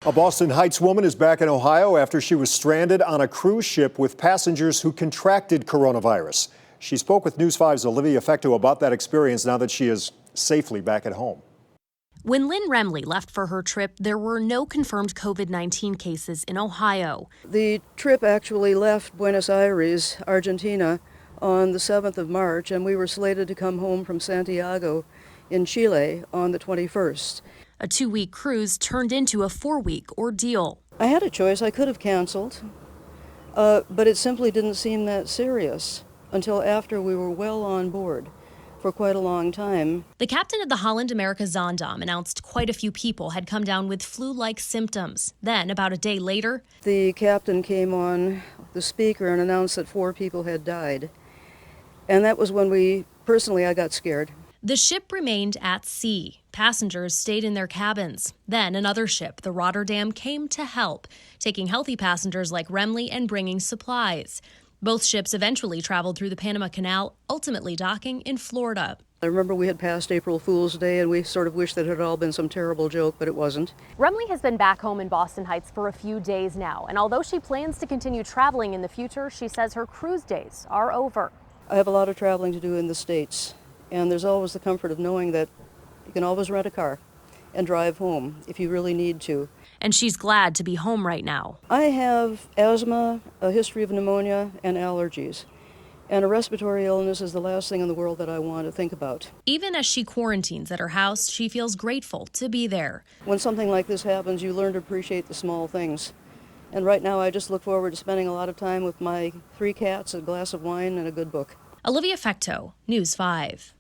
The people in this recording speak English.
A Boston Heights woman is back in Ohio after she was stranded on a cruise ship with passengers who contracted coronavirus. She spoke with News 5's Olivia Fecto about that experience now that she is safely back at home. When Lynn Remley left for her trip, there were no confirmed COVID-19 cases in Ohio. The trip actually left Buenos Aires, Argentina, on the 7th of March, and we were slated to come home from Santiago in Chile on the 21st. A 2-week cruise turned into a 4-week ordeal. I had a choice. I could have canceled, but it simply didn't seem that serious until after we were well on board for quite a long time. The captain of the Holland America Zaandam announced quite a few people had come down with flu-like symptoms. Then, about a day later, the captain came on the speaker and announced that 4 people had died. And that was when I got scared. The ship remained at sea. Passengers stayed in their cabins. Then another ship, the Rotterdam, came to help, taking healthy passengers like Remley and bringing supplies. Both ships eventually traveled through the Panama Canal, ultimately docking in Florida. I remember we had passed April Fool's Day, and we sort of wished that it had all been some terrible joke, but it wasn't. Remley has been back home in Boston Heights for a few days now, and although she plans to continue traveling in the future, she says her cruise days are over. I have a lot of traveling to do in the States, and there's always the comfort of knowing that you can always rent a car and drive home if you really need to. And she's glad to be home right now. I have asthma, a history of pneumonia, and allergies. And a respiratory illness is the last thing in the world that I want to think about. Even as she quarantines at her house, she feels grateful to be there. When something like this happens, you learn to appreciate the small things. And right now, I just look forward to spending a lot of time with my 3 cats, a glass of wine, and a good book. Olivia Fecto, News 5.